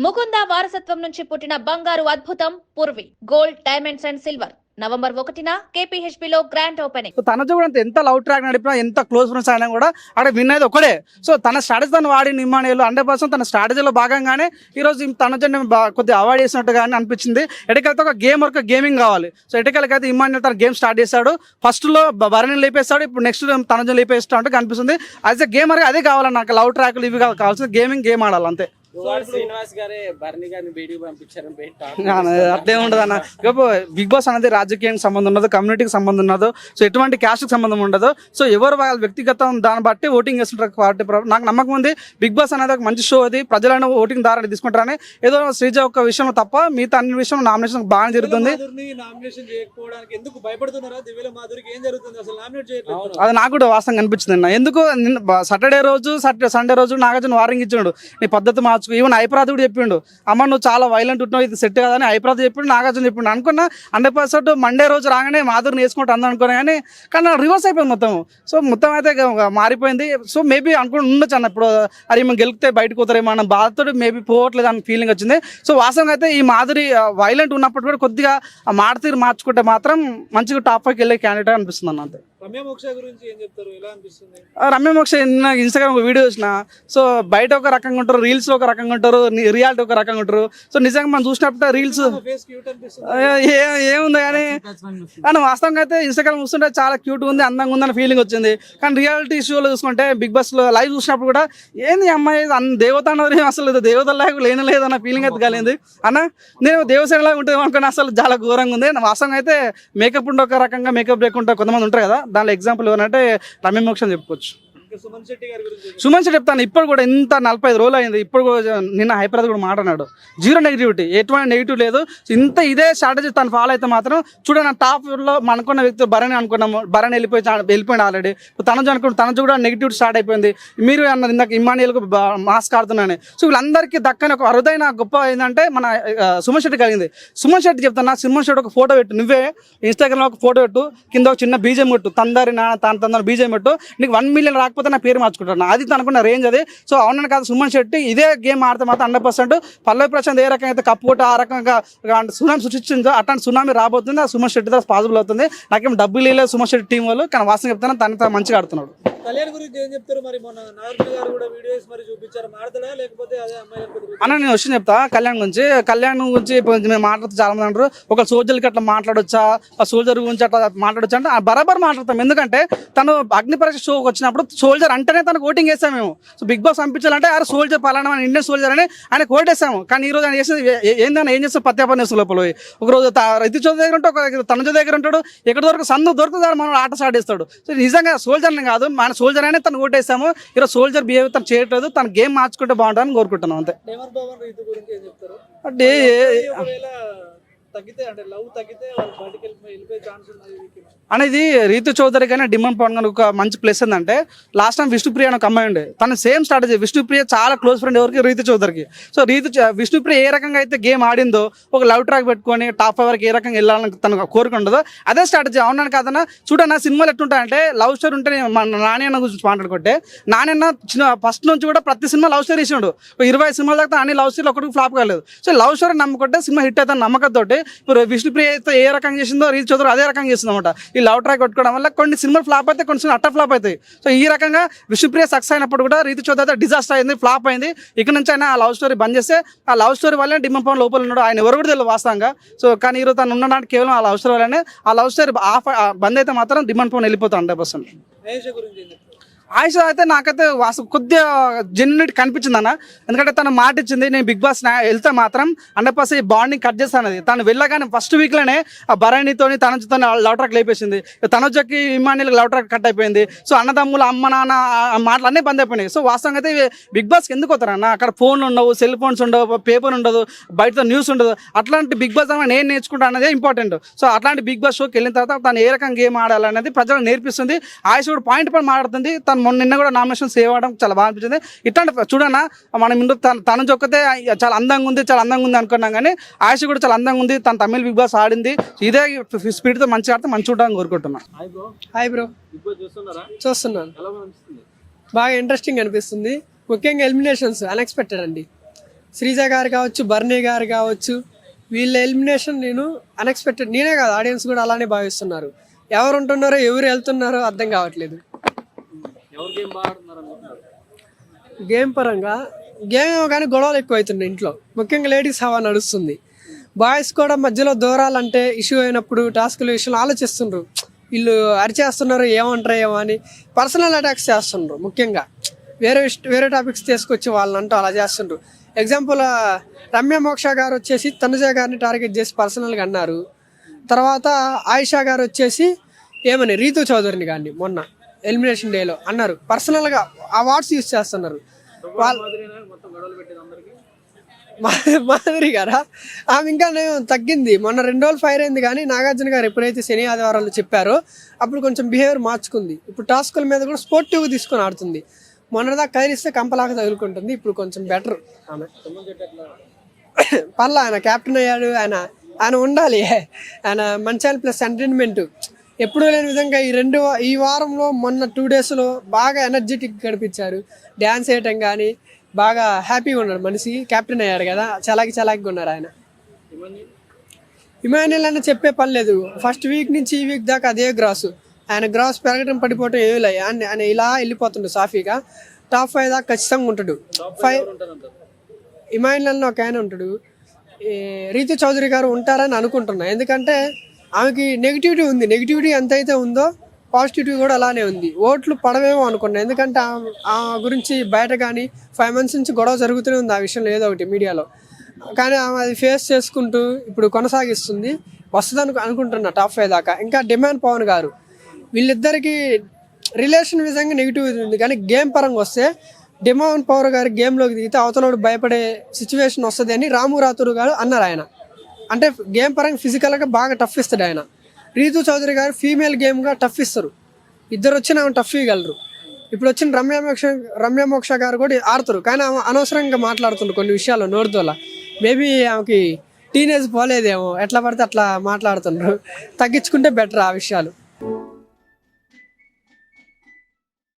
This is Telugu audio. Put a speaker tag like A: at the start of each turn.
A: ముకుంద వారసత్వం నుంచి పుట్టిన బంగారు అద్భుతం Purvi gold diamonds and silver November 1న KPHP లో గ్రాండ్ ఓపెనింగ్.
B: తనతో కూడా ఎంత లవ్ ట్రాక్ నడిపినా ఎంత క్లోజ్ ఫ్రెండ్స్ అయినా కూడా అక్కడ విన్ అయ్యేది ఒకడే. సో తన స్ట్రాటజీ తను వాడి ఇమ్మానుయేల్ 100% తన స్ట్రాటజీలో భాగంగానే ఈరోజు తనతో కొద్దిగా అవాయిడ్ చేసినట్టుగా అనిపించింది. ఎటకెళ్తే ఒక గేమింగ్ కావాలి. సో ఎటకెళ్ళకైతే ఇమ్మానుయేల్ తన గేమ్ స్టార్ట్ చేశాడు. ఫస్ట్లో భరణిని లేపేస్తాడు, ఇప్పుడు నెక్స్ట్ తనతో లేపేస్తాడు కనిపిస్తుంది. యాజ్ ఎ గేమర్ అదే కావాలి నాకు. లవ్ ట్రాక్లు ఇవి కావాల్సింది గేమ్ ఆడాలి అంతే.
C: శ్రీనివాస్ గారే భరణి గారిని బయటికి పంపించారు.
B: అట్లే ఉండదు అన్న. బిగ్ బాస్ అనేది రాజకీయానికి సంబంధం ఉండదు, కమ్యూనిటీకి సంబంధం ఉండదు, సో ఎటువంటి క్యాస్ట్కి సంబంధం ఉండదు. సో ఎవరు వాళ్ళ వ్యక్తిగతం దాన్ని బట్టి ఓటింగ్ చేస్తుంటారు. పార్టీ నాకు నమ్మకం ఉంది బిగ్ బాస్ అనేది ఒక మంచి షో. అది ప్రజలను ఓటింగ్ ద్వారా తీసుకుంటారని. ఏదో శ్రీజ ఒక విషయంలో తప్ప మిగతా అన్ని విషయంలో నామినేషన్ బాగా జరుగుతుంది. అది నాకు కూడా వాస్తవంగా అనిపించింది అన్న. ఎందుకు సాటర్డే రోజు సండే రోజు నాగార్జున వార్నింగ్ ఇచ్చాడు, నీ పద్ధతి మార్చు. ఈవెన్ ఐప్రాద్ కూడా చెప్పిండు, అమ్మ నువ్వు చాలా వైలెంట్ ఉంటున్నావు, ఇది సెట్ కాదని ఐప్రాద్ చెప్పిండు, నాగార్జున చెప్పిండు. అనుకున్నా 100% మండే రోజు రాగానే మాధురిని వేసుకుంటూ అందరూ అనుకున్నా కానీ రివర్స్ అయిపోయింది మొత్తం. సో మొత్తం అయితే మారిపోయింది. సో మేబీ అనుకుని ఉండొచ్చు అన్న, ఇప్పుడు అది మేము గెలిపితే బయటకు పోతారేమో అన్న బాధతో మేబీ పోవట్లేదు అని ఫీలింగ్ వచ్చింది. సో వాస్తవంగా అయితే ఈ మాధురి వైలెంట్ ఉన్నప్పుడు కూడా కొద్దిగా మాట తీరు మార్చుకుంటే మాత్రం మంచిగా టాప్ 5కి వెళ్ళే క్యాండిడేట్ అనిపిస్తుంది అన్న. అంతే.
C: రమ్య మోక్ష గురించి ఏం చెప్తారు, ఎలా అనిపిస్తుంది?
B: రమ్య మోక్ష ఇన్స్టాగ్రామ్ ఒక వీడియో చూసిన. సో బయట ఒక రకంగా ఉంటారు, రీల్స్ ఒక రకంగా ఉంటారు, రియాలిటీ ఒక రకంగా ఉంటారు. సో నిజంగా మనం చూసినప్పుడు రీల్స్ ఏముంది కానీ వాస్తవంగా అయితే ఇన్స్టాగ్రామ్ చూస్తుంటే చాలా క్యూట్ ఉంది, అందంగా ఉందని ఫీలింగ్ వచ్చింది. కానీ రియాలిటీ షోలో చూసుకుంటే బిగ్ బాస్ లో లైవ్ చూసినప్పుడు కూడా ఏంది అమ్మాయి దేవత అన్నది అసలు దేవతలాగా లేనలేదన్న ఫీలింగ్ అయితే కలిగింది అన్న. నేను దేవసేనలాగా ఉంటుంది అనుకుని అసలు చాలా ఘోరంగా ఉంది. వాస్తవంగా అయితే మేకప్ ఉంటే ఒక రకంగా, మేకప్ లేకుండా కొంతమంది ఉంటారు కదా, దానిలో ఎగ్జాంపుల్ ఏమంటే రమ్య మోక్ష అని చెప్పుకోవచ్చు.
C: సుమన్
B: శెట్టి చెప్తాను. ఇప్పుడు కూడా ఇంత 45 రోజులు అయింది, ఇప్పుడు కూడా నిన్న హైప్రాద్ కూడా మాట్లాడాడు. జీరో నెగిటివిటీ, ఎటువంటి నెగిటివ్ లేదు. ఇంత ఇదే స్ట్రాటజీ తను ఫాలో అయితే మాత్రం చూడండి, టాప్లో మనకున్న వ్యక్తి భరణి అనుకున్నాము, భరణి వెళ్ళిపోయింది ఆల్రెడీ. తనజు కూడా నెగిటివిటీ స్టార్ట్ అయిపోయింది. మీరు అన్నది ఇందాక ఇమ్మానుయేల్కు మాస్క్ ఆడుతున్నాను. సో వీళ్ళందరికీ దక్కని ఒక అరుదైన గొప్ప ఏంటంటే మన సుమన్ శెట్టి కలిగింది. సుమన్ శెట్టి చెప్తున్నా, సుమన్ శెట్టి ఒక ఫోటో పెట్టు, నువ్వే ఇన్స్టాగ్రామ్లో ఒక ఫోటో పెట్టు, కింద ఒక చిన్న బీజం పెట్టు, తందరి తందరి బీజం పెట్టు, నీకు 1 మిలియన్ రాకపోతే నా పేరు మార్చుకుంటాను. అది తనకున్న రేంజ్ అది. సో అవునని కాదు, సుమన్ శెట్టి ఇదే గేమ్ ఆడితే మాత్రం 100% పల్లవి ప్రశాంత్ ఏ రకంగా అయితే కప్పు కొట్టి ఆ రకంగా సునామీ సృష్టించిందో అట్లాంటి సునామీ రాబోతుంది. ఆ సుమన్ శెట్టి ద్వారా పాసిబుల్ అవుతుంది. నాకేం డబ్బులు లేదు సుమన్ శెట్టి టీం వాళ్ళు, కానీ వాస్తవం చెప్తాను తన మంచిగా ఆడుతున్నాడు.
C: కళ్యాణ్ గురించి ఏం చెప్తారు? మరి మొన్న నాగార్జున గారు కూడా వీడియోస్ మరి చూపించారు, మాడతాడా లేకపోతే అదే అమ్మాయి
B: అన్న? నేను వచ్చి చెప్తా కళ్యాణ్ గురించి మేము మాట్లాడుతూ చాలా మంది అంటారు, ఒక సోల్జర్కి అట్లా మాట్లాడొచ్చా, ఆ సోల్జర్ గురించి అట్లా మాట్లాడొచ్చా అంటే బరాబర్ మాట్లాడతాం. ఎందుకంటే తను అగ్ని పరీక్ష షోకి వచ్చినప్పుడు సోల్జర్ అంటేనే తనకు ఓటింగ్ వేసాము మేము. సో బిగ్ బాస్ పంపించాలంటే ఆ సోల్జర్ పలానా మన ఇండియన్ సోల్జర్ అని ఆయన ఓటేసాము. కానీ ఈ రోజు ఆయన చేసేది ఏందని ఏం చేస్తాం, పత్యాపని చేస్తాం లోపల. ఒకరోజు రైతు చోద దగ్గర ఉంటాడు, ఒక తనజో దగ్గర ఉంటాడు, ఎక్కడ దొరుకుతుంది మనం ఆట స్టార్ట్ చేస్తాడు. సో నిజంగా సోల్జర్ని కాదు, మన సోల్జర్ అనే తను ఓటేసాము. ఈరోజు సోల్జర్ బిహేవియర్ తను చేయట్లేదు, తన గేమ్ మార్చుకుంటే బాగుంటుందని కోరుకుంటున్నాం అంతే. అంటే అనేది రీతు చౌదరి కానీ డిమాండ్ పవన్ కానీ ఒక మంచి ప్లస్ ఏంటంటే లాస్ట్ టైం విష్ణుప్రియ అని ఒక అమ్మాయి ఉండే, తన సేమ్ స్ట్రాటజీ. విష్ణుప్రియ చాలా క్లోజ్ ఫ్రెండ్ ఎవరికి, రీతు చౌదరికి. సో విష్ణుప్రియ ఏ రకంగా అయితే గేమ్ ఆడిందో, ఒక లవ్ ట్రాక్ పెట్టుకొని టాప్ 5 వరకు ఏ రకంగా వెళ్ళాలని తనకు కోరిక ఉండదో అదే స్ట్రాటజీ. అవునని కాదన్నా చూడన్నా, సినిమాలు ఎట్లుంటాయంటే లవ్ స్టోరీ ఉంటే మన నాణ్యన్న గురించి మాట్లాడుకుంటే, నాణ్యన్న ఫస్ట్ నుంచి కూడా ప్రతి సినిమా లవ్ స్టోరీ ఇచ్చినాడు. 20 సినిమాల దాకా అన్ని లవ్ స్టోరీలు ఒకటికి ఫ్లాప్ కాలేదు. సో లవ్ స్టోరీ నమ్ముకుంటే సినిమా హిట్ అవుతాను నమ్మకంతో. ఇప్పుడు విష్ణుప్రియ అయితే ఏ రకంగా చేసిందో రీతు చౌదరి అదే రకంగా చేస్తుంది అనమాట. ఈ లవ్ ట్రాక్ కొట్టుకోవడం వల్ల కొన్ని సినిమాలు ఫ్లాప్ అయితే, కొన్ని సినిమా అట్ట ఫ్లాప్ అవుతాయి. సో ఈ రకంగా విష్ణుప్రియ సక్సెస్ అయినప్పుడు కూడా రీతు చౌదరి అయితే డిజాస్టర్ అయింది, ఫ్లాప్ అయింది. ఇక్కడ నుంచి అయినా ఆ లవ్ స్టోరీ బంద్ చేస్తే, ఆ లవ్ స్టోరీ వల్లనే డిమాండ్ పవన్ లోపల ఉన్నాడు, ఆయన ఎవరు కూడా తెలియదు వాస్తవంగా. సో కానీ ఈరోజు తను ఉండడానికి కేవలం ఆ లవ్ స్టోరీ వల్లనే. ఆ లవ్ స్టోరీ బంద్ అయితే మాత్రం డిమాండ్ పవన్ వెళ్ళిపోతాం 100%. ఆయుష అయితే నాకైతే కొద్దిగా జెన్యునిటీ కనిపించింది అన్న. ఎందుకంటే తను మాట ఇచ్చింది, నేను బిగ్ బాస్ వెళ్తే మాత్రం 100% బాండింగ్ కట్ చేస్తానది. తను వెళ్ళగానే ఫస్ట్ వీక్లోనే ఆ భరణితో తనతో లవ్ ట్రాక్ లేపేసింది. తనొచ్చకి ఇమ్మానుయేల్కి లవ్ ట్రాక్ కట్ అయిపోయింది. సో అన్నదమ్ములు అమ్మ నాన్న మాటలు అన్నీ బంద్ అయిపోయినాయి. సో వాస్తవంగా అయితే బిగ్ బాస్కి ఎందుకు వస్తారన్న? అక్కడ ఫోన్లు ఉండవు, సెల్ ఫోన్స్ ఉండవు, పేపర్ ఉండదు, బయట న్యూస్ ఉండదు. అట్లాంటి బిగ్ బాస్ నేను నేర్చుకుంటా అనేది ఇంపార్టెంట్. సో అట్లాంటి బిగ్ బాస్ షోకి వెళ్ళిన తర్వాత తను ఏ రకంగా గేమ్ ఆడాలనేది ప్రజలకు నేర్పిస్తుంది. ఆయుష కూడా పాయింట్ మాట్లాడుతుంది. తను నిన్న కూడా నామినేషన్ సేవ్ అవ్వడం చాలా బాగా అనిపించింది. ఇట్లాంటి చూడన్నా మనం ఇందులో తన చొక్కతే చాలా అందంగా ఉంది అనుకున్నాం, కానీ ఆయుష కూడా చాలా అందంగా ఉంది. తన తమిళ బిగ్ బాస్ ఆడింది. ఇదే స్పీడ్తో మంచిగా ఆడితే మంచి చూడడానికి కోరుకుంటున్నాను.
D: హాయ్ బ్రో, చూస్తున్నాను. బాగా ఇంట్రెస్టింగ్ అనిపిస్తుంది. ముఖ్యంగా ఎలిమినేషన్స్ అన్ఎక్స్పెక్టెడ్ అండి. శ్రీజ గారు కావచ్చు, బర్నీ గారు కావచ్చు, వీళ్ళ ఎలిమినేషన్ నేను అన్ఎక్స్పెక్టెడ్, నేనే కాదు ఆడియన్స్ కూడా అలానే భావిస్తున్నారు. ఎవరు ఉంటున్నారో ఎవరు వెళ్తున్నారో అర్థం కావట్లేదు.
C: ఎవరు గేమ్ బాగా ఆడుతున్నారు అనుకుంటున్నారు?
D: గేమ్ పరంగా గేమ్ ఏమో కానీ గొడవలు ఎక్కువ అవుతున్నాయి ఇంట్లో, ముఖ్యంగా లేడీస్ హవా నడుస్తుంది. బాయ్స్ కూడా మధ్యలో దూరాలంటే ఇష్యూ అయినప్పుడు టాస్కుల విషయంలో ఆలోచిస్తుండ్రు, వీళ్ళు అరిచేస్తున్నారు ఏమంటారు ఏమో అని పర్సనల్ అటాక్స్ చేస్తుండ్రు. ముఖ్యంగా వేరే టాపిక్స్ తీసుకొచ్చి వాళ్ళంటూ అలా చేస్తుండ్రు. ఎగ్జాంపుల్ రమ్య మోక్ష గారు వచ్చేసి తనుజ గారిని టార్గెట్ చేసి పర్సనల్గా అన్నారు. తర్వాత ఆయిషా గారు వచ్చేసి ఏమని రీతు చౌదరిని కానీ మొన్న ఎలిమినేషన్ డేలో అన్నారు, పర్సనల్గా ఆ వాట్స్ యూజ్ చేస్తున్నారు. వాళ్ళు
C: మొత్తం గొడవలు పెట్టేది అందరికి.
D: మాధురి గారా, ఆమె ఇంకా తగ్గింది. మొన్న 2 రోజులు ఫైర్ అయింది, కానీ నాగార్జున గారు ఎప్పుడైతే శని ఆదివారాలు చెప్పారో అప్పుడు కొంచెం బిహేవియర్ మార్చుకుంది. ఇప్పుడు టాస్కుల మీద కూడా స్పోర్టివ్గా తీసుకొని ఆడుతుంది. మొన్నదాకా కదిలిస్తే కంపలాగా తగులుకుంటుంది, ఇప్పుడు కొంచెం బెటర్ ఆమె. పర్లా ఆయన క్యాప్టెన్ అయ్యాడు, ఆయన ఉండాలి, ఆయన మంచి ప్లస్ ఎంటర్టైన్మెంట్ ఎప్పుడూ లేని విధంగా ఈ వారంలో మొన్న 2 డేస్లో బాగా ఎనర్జెటిక్ గడిపించారు. డ్యాన్స్ వేయటం కానీ బాగా హ్యాపీగా ఉన్నాడు మనిషి. క్యాప్టెన్ అయ్యాడు కదా, చలాకిగా ఉన్నారు ఆయన. ఇమాన్యుల్ అని చెప్పే పని లేదు, ఫస్ట్ వీక్ నుంచి ఈ వీక్ దాకా అదే గ్రాసు. ఆయన గ్రాస్ పెరగడం పడిపోవటం ఏమీ లేదు, ఆయన ఇలా వెళ్ళిపోతుండు సాఫీగా. టాప్ 5 దాకా ఖచ్చితంగా ఉంటాడు. 5 ఇమాన్యుల్ అని ఒక ఆయన ఉంటాడు. రీతు చౌదరి గారు ఉంటారని అనుకుంటున్నా, ఎందుకంటే ఆమెకి నెగిటివిటీ ఉంది. నెగిటివిటీ ఎంతైతే ఉందో పాజిటివిటీ కూడా అలానే ఉంది. ఓట్లు పడవేమో అనుకున్నా, ఎందుకంటే ఆ గురించి బయట కానీ 5 months నుంచి గొడవ జరుగుతూనే ఉంది ఆ విషయంలో ఏదో ఒకటి మీడియాలో. కానీ ఆమె అది ఫేస్ చేసుకుంటూ ఇప్పుడు కొనసాగిస్తుంది, వస్తుంది అనుకుంటున్నా టాప్ 5 దాకా. ఇంకా డిమాండ్ పవన్ గారు, వీళ్ళిద్దరికి రిలేషన్ విధంగా నెగిటివిటీ ఉంది, కానీ గేమ్ పరంగా వస్తే డిమాండ్ పవర్ గారు గేమ్లోకి దిగితే అవతలోడు భయపడే సిచ్యువేషన్ వస్తుంది అని రాము రాతూరు గారు అన్నారు. ఆయన అంటే గేమ్ పరంగా ఫిజికల్గా బాగా టఫ్ ఇస్తాడు ఆయన. రీతు చౌదరి గారు ఫీమేల్ గేమ్గా టఫ్ ఇస్తారు, ఇద్దరు వచ్చిన ఆమె టఫ్ ఇవ్వగలరు. ఇప్పుడు వచ్చిన రమ్య మోక్ష గారు కూడా ఆడుతారు, కానీ ఆమె అనవసరంగా మాట్లాడుతుండ్రు కొన్ని విషయాల్లో నోరుతోలా. మేబీ ఆమెకి టీనేజ్ పోలేదేమో, ఎట్లా పడితే అట్లా మాట్లాడుతుండ్రు. తగ్గించుకుంటే బెటర్ ఆ విషయాలు.